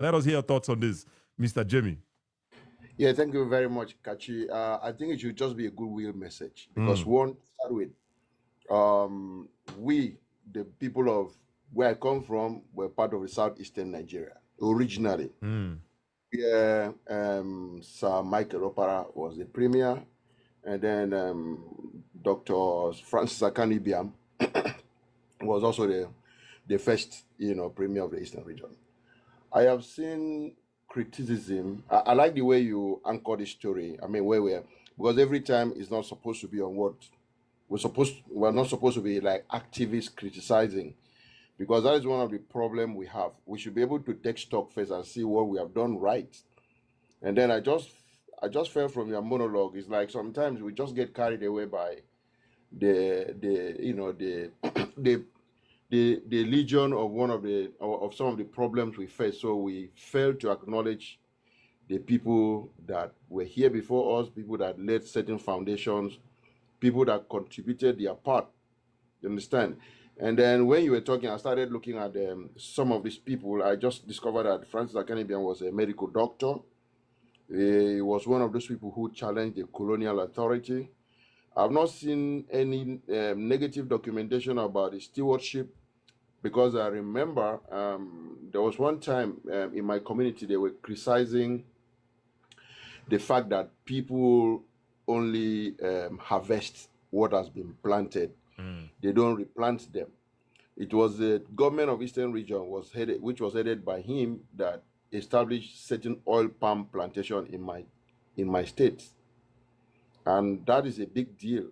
Let us hear your thoughts on this, Mr. Jimmy. Yeah, thank you very much, Kachi. I think it should just be a goodwill message because Mm, one, start with um, we, the people of where I come from, were part of the southeastern Nigeria originally. mm, Yeah, Sir Michael Opera was the premier, and then Dr. Francis Akanibiam was also the first, premier of the Eastern region. I have seen criticism. I like the way you anchor the story. I mean, where we're because every time it's not supposed to be on what we're not supposed to be like activists criticizing because that is one of the problem we have. We should be able to take stock first and see what we have done right. And then I just felt from your monologue, it's like sometimes we just get carried away by the you know the the legion of one of some of the problems we face. So we fail to acknowledge the people that were here before us, people that laid certain foundations, people that contributed their part. You understand? And then when you were talking, I started looking at some of these people. I just discovered that Francis Akanibian was a medical doctor. He was one of those people who challenged the colonial authority. I've not seen any negative documentation about his stewardship because I remember there was one time in my community they were criticizing the fact that people only harvest what has been planted; mm. they don't replant them. It was the government of Eastern Region which was headed by him, that established certain oil palm plantation in my state, and that is a big deal.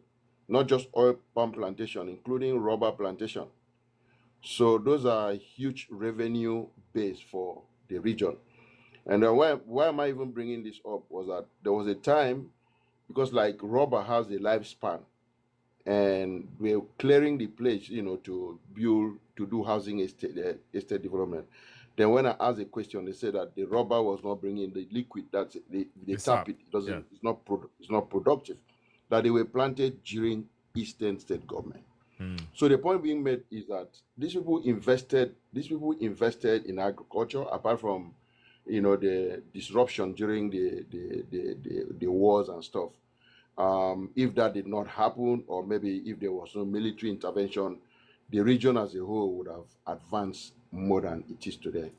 Not just oil palm plantation, including rubber plantation. So those are huge revenue base for the region. And why am I even bringing this up was that there was a time, because like rubber has a lifespan, and we're clearing the place, to build, to do housing estate development. Then when I asked a question, they said that the rubber was not bringing the liquid. That's it. They The tap sap. it. Yeah. It's not productive. That they were planted during Eastern state government. Mm, So the point being made is that these people invested in agriculture, apart from the disruption during the wars and stuff. If that did not happen, or maybe if there was no military intervention, the region as a whole would have advanced more than it is today.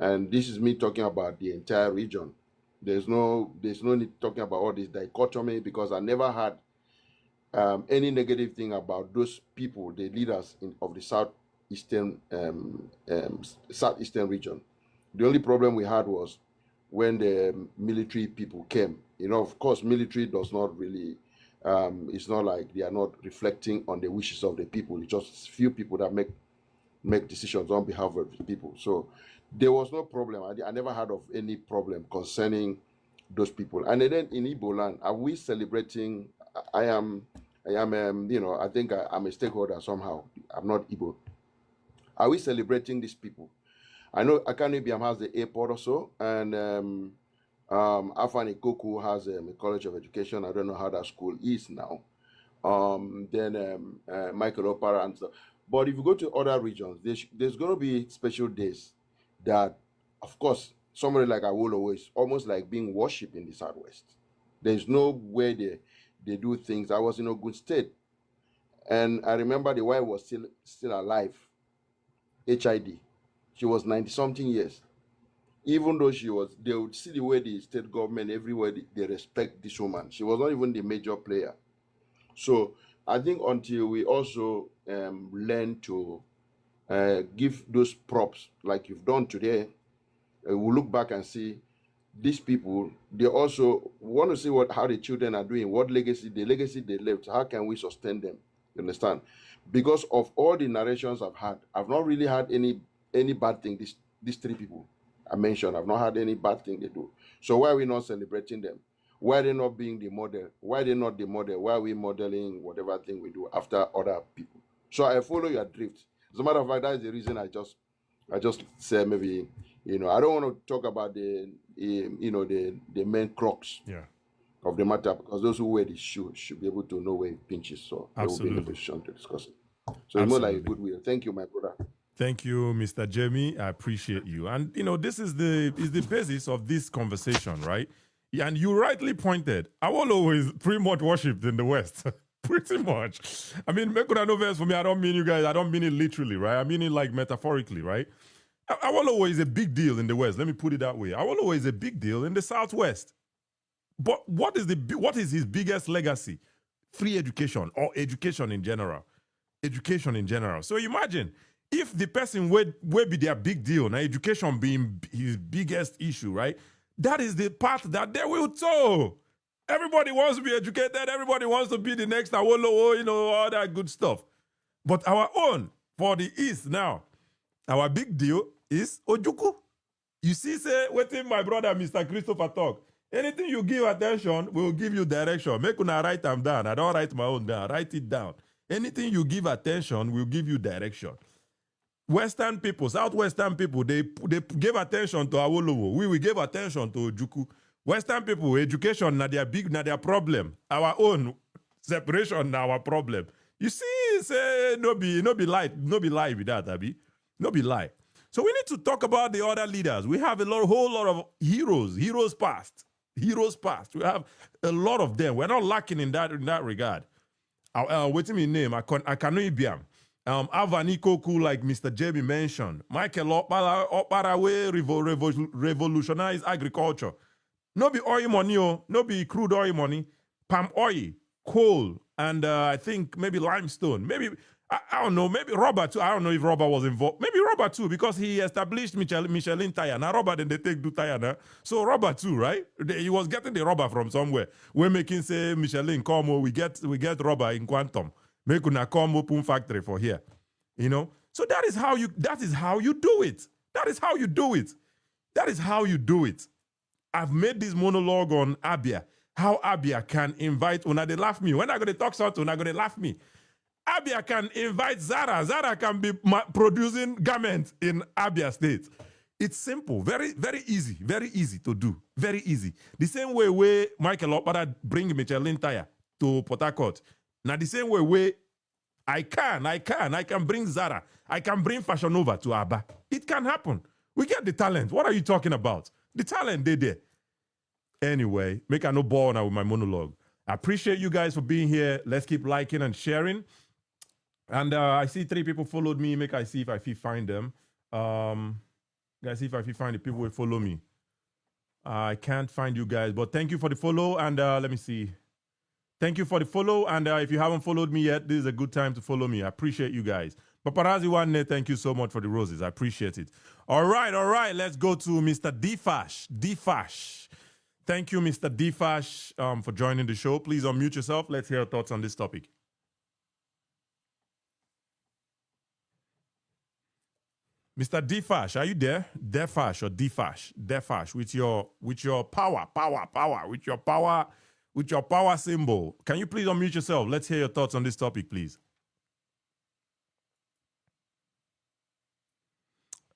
And this is me talking about the entire region. There's no need talking about all this dichotomy, because I never had any negative thing about those people, the leaders of the southeastern region. The only problem we had was when the military people came. Of course, military does not really. It's not like they are not reflecting on the wishes of the people. It's just few people that make decisions on behalf of the people. So there was no problem. I never heard of any problem concerning those people. And then in Igbo land, are we celebrating? I am, I think I'm a stakeholder somehow. I'm not Igbo. Are we celebrating these people? I know Akanibiam has the airport also, and Afani Koku has a college of education. I don't know how that school is now. Then Michael Opera and stuff. But if you go to other regions, there's going to be special days that, of course, somebody like Awolowo is almost like being worshipped in the Southwest. There's no way they do things. I was in a good state, and I remember the wife was still alive, HID. She was 90 something years. Even though they would see the way the state government everywhere they respect this woman. She was not even the major player. So I think until we also learn to give those props like you've done today, we'll look back and see these people. They also want to see how the children are doing, what legacy they left. How can we sustain them? You understand? Because of all the narrations I've had, I've not really had any bad thing. These three people I mentioned, I've not had any bad thing they do. So why are we not celebrating them? Why are they not being the model? Why are they not the model? Why are we modeling whatever thing we do after other people? So I follow your drift. As a matter of fact, that is the reason I just say maybe I don't want to talk about the main crux yeah. of the matter, because those who wear the shoe should be able to know where it pinches, so they will be in a Absolutely. position to discuss it. So it's more like a Absolutely. goodwill. Thank you, my brother. Thank you, Mr. Jamie. I appreciate you. And this is the basis of this conversation, right? Yeah, and you rightly pointed, Awolowo is pretty much worshipped in the West. Pretty much. I mean, make no verse for me. I don't mean you guys. I don't mean it literally, right? I mean it like metaphorically, right? Awolowo is a big deal in the West. Let me put it that way. Awolowo is a big deal in the Southwest. But what is his biggest legacy? Free education or education in general. Education in general. So imagine if the person would be their big deal, now education being his biggest issue, right? That is the path that they will tow. Everybody wants to be educated. Everybody wants to be the next Awolowo, all that good stuff. But our own, for the East now, our big deal is Ojuku. You see, say, waiting my brother, Mr. Christopher talk. Anything you give attention, will give you direction. Make una write them down. I don't write my own down. Write it down. Anything you give attention will give you direction. Western people, Southwestern people, they gave attention to Awolowo. We gave attention to Ojuku. Western people, education, na their problem. Our own separation, na our problem. You see, say no be lie with that, Abi. No be lie. So we need to talk about the other leaders. We have whole lot of heroes past. Heroes past. We have a lot of them. We're not lacking in that regard. What's my name? Akanoibiam. Avani Koku, like Mr. Jamie mentioned. Michael Oparawe revolutionized agriculture. No be oil money, no be crude oil money. Palm oil, coal, and I think maybe limestone. Maybe I don't know, maybe rubber too. I don't know if rubber was involved. Maybe rubber too, because he established Michelin tire. Now rubber, then they take do tire now. So rubber too, right? He was getting the rubber from somewhere. We're making, say, Michelin, come, we get rubber in Quantum. Make una come open factory for here. So that is how you do it. That is how you do it. That is how you do it. I've made this monologue on Abia. How Abia can invite, when they laugh me. When I go to talk something, I go to laugh me. Abia can invite Zara. Zara can be producing garments in Abia State. It's simple, very, very easy to do. Very easy. The same way Michael Opara bring Michelin tire to Port Harcourt. Now the same way I can bring Zara. I can bring Fashion Nova to Aba. It can happen. We get the talent. What are you talking about? The talent, they there. Anyway, make a no ball now with my monologue. I appreciate you guys for being here. Let's keep liking and sharing. And I see 3 people followed me. Make I see if I find them. Guys, see if I find the people who follow me. I can't find you guys, but thank you for the follow. And let me see. Thank you for the follow. And if you haven't followed me yet, this is a good time to follow me. I appreciate you guys. Paparazzi One, thank you so much for the roses. I appreciate it. All right. Let's go to Mr. Defash. Thank you, Mr. Defash, for joining the show. Please unmute yourself. Let's hear your thoughts on this topic. Mr. Defash, are you there? Defash or Defash? Defash with your power, with your power symbol. Can you please unmute yourself? Let's hear your thoughts on this topic, please.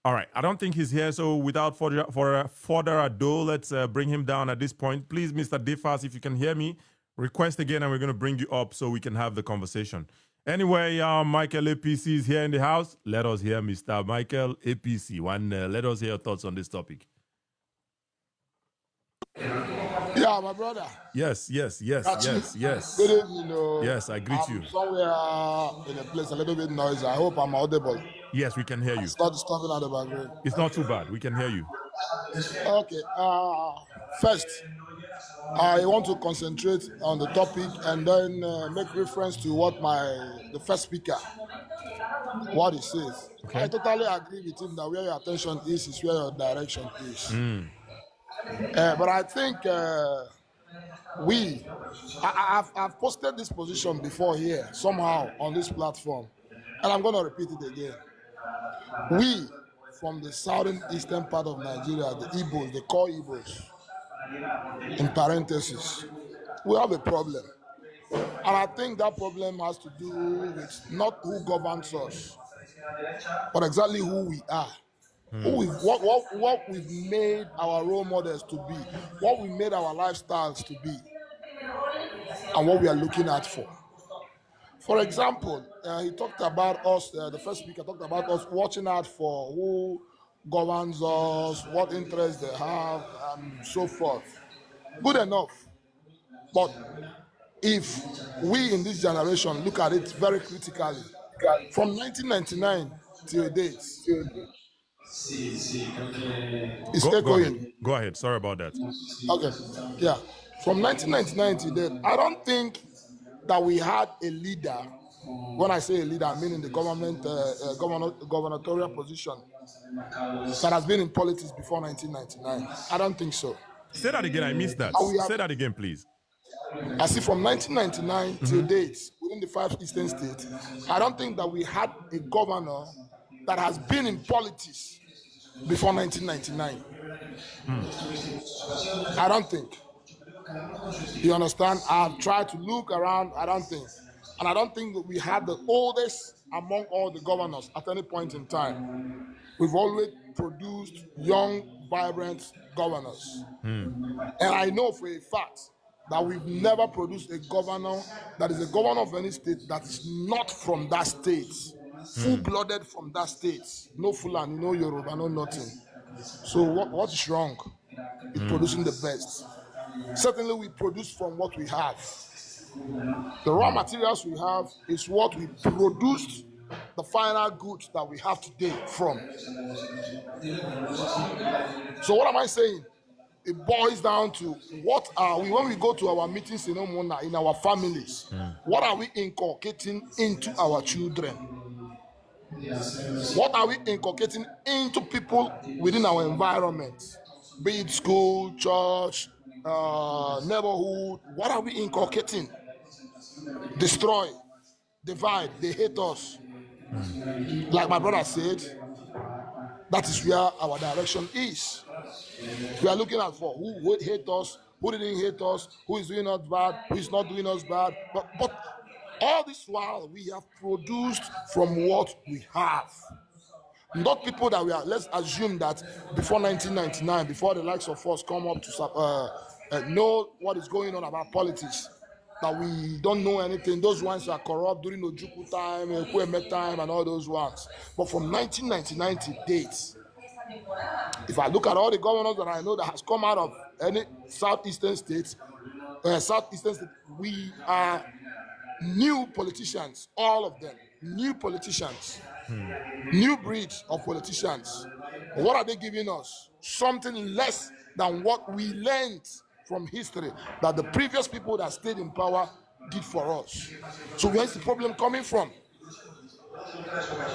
All right, I don't think he's here, so without further ado, let's bring him down at this point. Please, Mr. Defash, if you can hear me, request again, and we're going to bring you up so we can have the conversation. Anyway, Michael APC is here in the house. Let us hear Mr. Michael APC. Let us hear your thoughts on this topic. Yeah, my brother. Yes. Good evening. Yes, I greet you. Somewhere in a place a little bit noisy. I hope I'm audible. Yes, we can hear you. It's not disturbing at the background. It's not too bad. We can hear you. Okay. First, I want to concentrate on the topic and then make reference to what the first speaker, what he says. Okay. I totally agree with him that where your attention is where your direction is. But I think I've posted this position before here, somehow, on this platform, and I'm going to repeat it again. We, from the southern eastern part of Nigeria, the Igbos, the core Igbos, in parentheses, we have a problem. And I think that problem has to do with not who governs us, but exactly who we are. What we've made our role models to be, what we made our lifestyles to be, and what we are looking at for. For example, he talked about us, the first speaker talked about us watching out for who governs us, what interests they have, and so forth. Good enough. But if we in this generation look at it very critically, from 1999 till date, it's Go ahead. echoing. Go ahead. Sorry about that. Okay, yeah. From 1999 till date, I don't think that we had a leader. When I say a leader, I mean in the government, gubernatorial position that has been in politics before 1999. I don't think so. Say that again. I missed that. And we have, Say that again, please. I see from 1999 till date, within the 5 eastern states, I don't think that we had a governor that has been in politics before 1999. I don't think. You understand? I've tried to look around, I don't think. And I don't think that we had the oldest among all the governors at any point in time. We've always produced young, vibrant governors. And I know for a fact that we've never produced a governor that is a governor of any state that is not from that state, full-blooded from that state. No Fulani, no Yoruba, no nothing. So what is wrong in producing the best? Certainly we produce from what we have. The raw materials we have is what we produced the final goods that we have today from. So what am I saying? It boils down to what are we, when we go to our meetings in our families, what are we inculcating into our children? What are we inculcating into people within our environment? Be it school, church, neighborhood, what are we inculcating? Destroy, divide, they hate us. Like my brother said, that is where our direction is. We are looking out for who would hate us, who didn't hate us, who is doing us bad, who is not doing us bad. But all this while, we have produced from what we have. Not people that we are, let's assume that before 1999, before the likes of us come up to know what is going on about politics, that we don't know anything. Those ones are corrupt during Ojukwu time, Kweme time, and all those ones. But from 1999 to date, if I look at all the governors that I know that has come out of any southeastern states, we are new politicians, all of them, new politicians, new breed of politicians. What are they giving us? Something less than what we learned from history that the previous people that stayed in power did for us. So where's the problem coming from?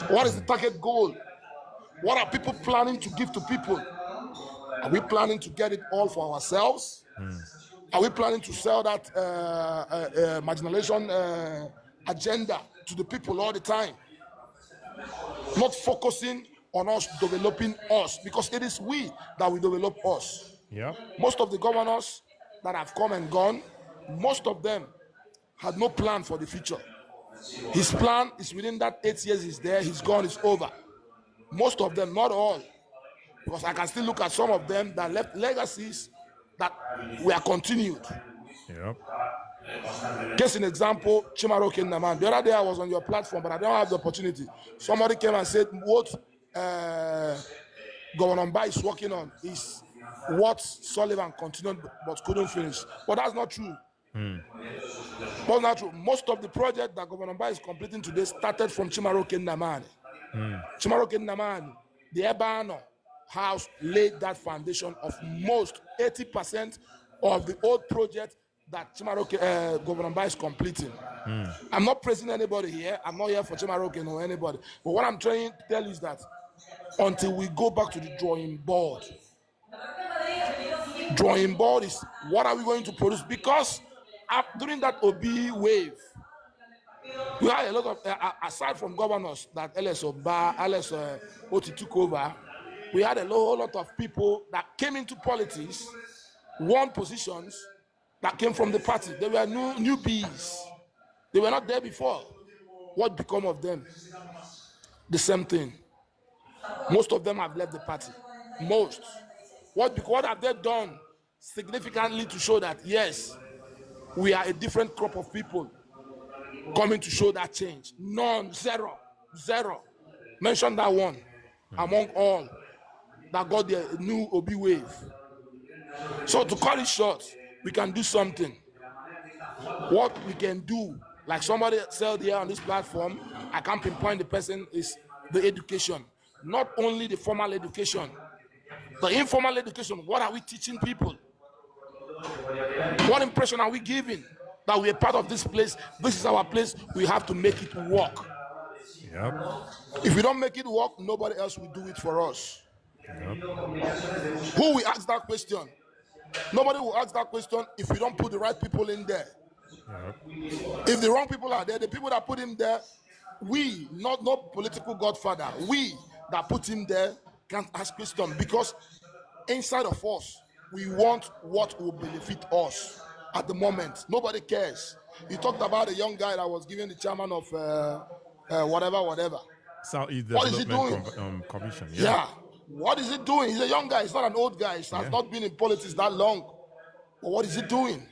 What is the target goal? What are people planning to give to people? Are we planning to get it all for ourselves? Are we planning to sell that marginalization agenda to the people all the time? Not focusing on us developing us, because it is we that will develop us. Yeah. Most of the governors that have come and gone, most of them had no plan for the future. His plan is within that 8 years he's there, he's gone, it's over. Most of them, not all, because I can still look at some of them that left legacies that were continued. Yeah. Case in example, Chimaroke Naman. The other day I was on your platform, but I don't have the opportunity. Somebody came and said, what Governor Mba is working on is what Sullivan continued but couldn't finish. But that's not true. That's not true. Most of the project that Governor Mba is completing today started from Chimaroke Naman. Chimaroke Naman, the Ebano house laid that foundation of most 80% of the old project that Chimaroke Governor Mba is completing. I'm not praising anybody here. I'm not here for Chimaroke or anybody. But what I'm trying to tell you is that until we go back to the drawing board is what are we going to produce? Because during that OB wave, we had a lot of, aside from governors that LS Oti took over, we had a whole lot of people that came into politics, won positions, that came from the party. They were newbies. They were not there before. What become of them? The same thing. Most of them have left the party. Most. What have they done significantly to show that, yes, we are a different crop of people? coming to show that change. None, zero. Mention that one among all that got the new Obi wave. So to cut it short, we can do something. What we can do, like somebody said here on this platform, I can't pinpoint the person, is the education. Not only the formal education, the informal education. What are we teaching people? What impression are we giving that we're part of this place? This is our place. We have to make it work. Yep. If we don't make it work, nobody else will do it for us. Yep. Who will ask that question? Nobody will ask that question if we don't put the right people in there. Yep. If the wrong people are there, the people that put him there, we, not political godfather, we that put him there can't ask question, because inside of us, we want what will benefit us at the moment. Nobody cares. You talked about a young guy that was given the chairman of whatever. Southeast What is he Development Commission. Yeah. What is he doing? He's a young guy. He's not an old guy. He has not been in politics that long. But what is he doing?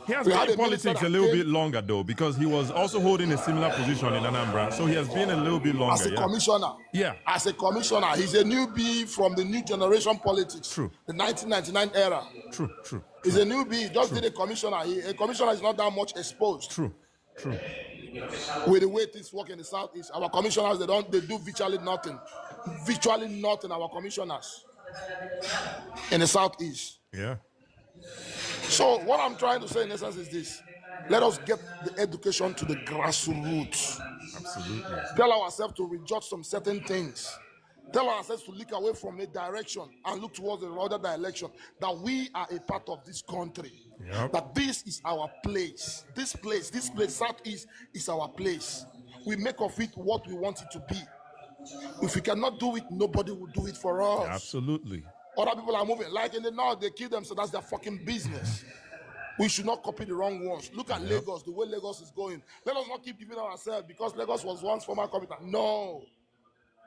He has been in politics a little bit longer, though, because he was also holding a similar position in Anambra. So he has been a little bit longer. As a commissioner. Yeah. As a commissioner. He's a newbie from the new generation politics. True. The 1999 era. True. He's a newbie. Just did a commissioner. A commissioner is not that much exposed. True. With the way things work in the Southeast, our commissioners, they do virtually nothing. Our commissioners in the Southeast. Yeah. So what I'm trying to say in essence is this: let us get the education to the grassroots. Absolutely. Tell ourselves to reject some certain things. Tell ourselves to look away from a direction and look towards the other direction. That we are a part of this country. Yep. That this is our place. This place, Southeast, is our place. We make of it what we want it to be. If we cannot do it, nobody will do it for us. Absolutely. Other people are moving. Like in the north, they kill them, so that's their fucking business. We should not copy the wrong ones. Look at Lagos, the way Lagos is going. Let us not keep giving ourselves because Lagos was once former capital. No.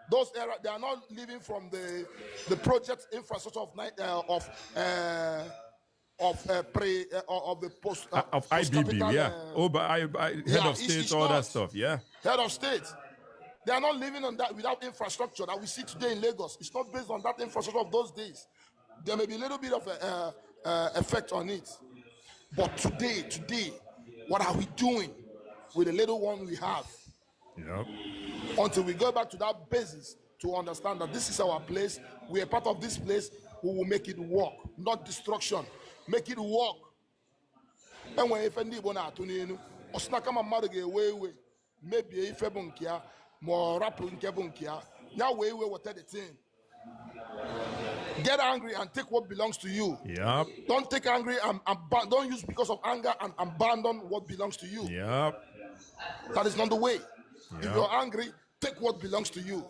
Those era, they are not living from the project infrastructure of the post of IBB, yeah. Head of state, all that stuff, yeah. Head of state. They are not living on that without infrastructure that we see today in Lagos. It's not based on that infrastructure of those days. There may be a little bit of effect on it. But today, what are we doing with the little one we have? Yep. Until we go back to that basis to understand that this is our place, we are part of this place, we will make it work, not destruction. Make it work. And when if any one are to osnaka mmadụ ga-ewe maybe ife bụ nke ya ma ọ rapụ nke bụ nke ya ya wee whatever the thing. Get angry and take what belongs to you. Yep. Don't take angry and don't use because of anger and abandon what belongs to you. Yep. That is not the way. Yep. If you're angry, take what belongs to you.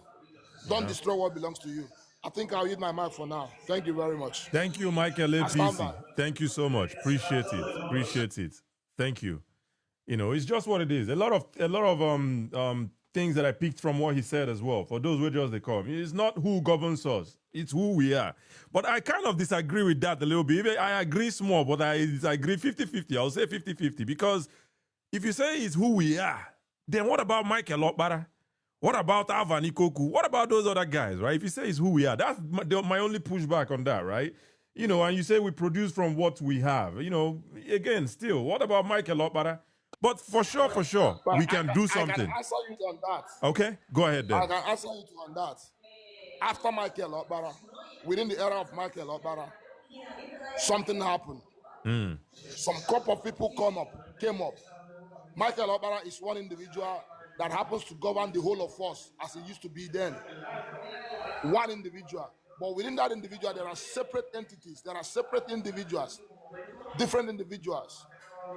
Don't destroy what belongs to you. I think I'll use my mic for now. Thank you very much. Thank you, Michael APC. Thank you so much. Appreciate it. Thank you. You know, it's just what it is. A lot of things that I picked from what he said as well. For those who just they come, it's not who governs us; it's who we are. But I kind of disagree with that a little bit. I agree small, but I disagree 50-50. I'll say 50-50 because if you say it's who we are, then what about Michael Okpara? What about Alvan Ikoku? What about those other guys, right? If you say it's who we are, that's my only pushback on that, right? You know, and you say we produce from what we have. You know, again, still, what about Michael Okpara? But for sure, we can do something. I can answer you on that. Okay, go ahead then. I can answer you on that. After Michael Okpara, within the era of Michael Okpara, something happened. Some crop of people came up. Michael Okpara is one individual that happens to govern the whole of us as it used to be then. One individual. But within that individual, there are separate entities. There are separate individuals, different individuals.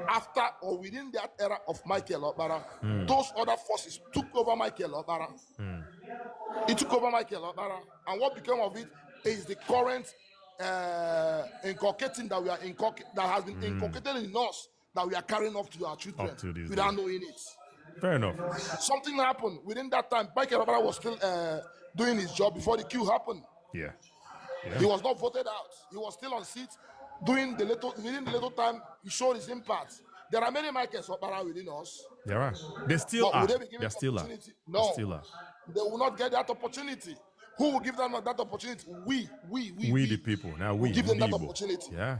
After or within that era of Michael Okpara, those other forces took over Michael Okpara. It took over Michael Okpara. And what became of it is the current inculcating that that has been inculcated in us that we are carrying off to our children without knowing it. Fair enough. Something happened within that time. Michael Okpara was still doing his job before the coup happened. Yeah. He was not voted out. He was still on seat. Within the little time, he showed his impact. There are many Michael Sopara within us. There are. They still But are. will they be given There the still are. opportunity? There No. still are. They will not get that opportunity. Who will give them that opportunity? We the people. Now will give them that Igbo. opportunity. Yeah.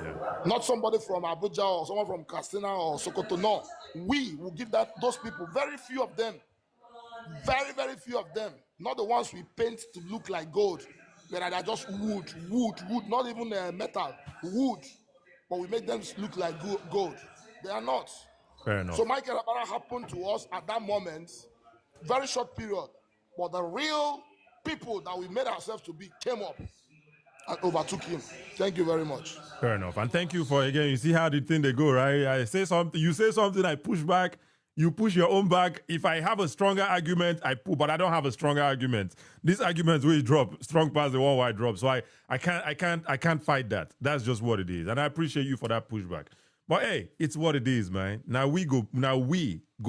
Yeah. Not somebody from Abuja or someone from Katsina or Sokoto. No. We will give those people, very few of them, very, very few of them, not the ones we paint to look like gold. They're just wood, not even metal, wood. But we make them look like gold. They are not. Fair enough. So Michael Abara happened to us at that moment, very short period. But the real people that we made ourselves to be came up and overtook him. Thank you very much. Fair enough. And thank you for, again, you see how the thing they go, right? I say something, you say something, I push back, you push your own back. If I have a stronger argument, I pull, but I don't have a stronger argument. These arguments will drop, strong past the one where I drop. So I can't fight that. That's just what it is. And I appreciate you for that pushback. But hey, it's what it is, man. Now we go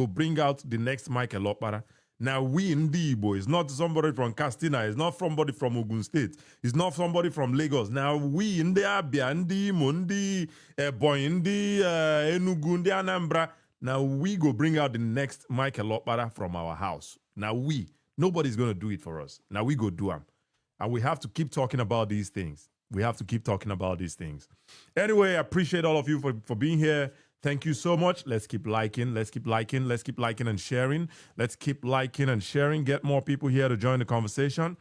bring out the next Michael Opara. Now we in the Igbo, it's not somebody from Castina, it's not somebody from Ogun State, it's not somebody from Lagos. Now we in the Abia, in the Mundi, Boy, in the Enugu, in the Anambra. Now we go bring out the next Michael Opara from our house. Now nobody's gonna do it for us. Now we go do them. And we have to keep talking about these things. We have to keep talking about these things. Anyway, I appreciate all of you for being here. Thank you so much. Let's keep liking. Let's keep liking. Let's keep liking and sharing. Let's keep liking and sharing. Get more people here to join the conversation.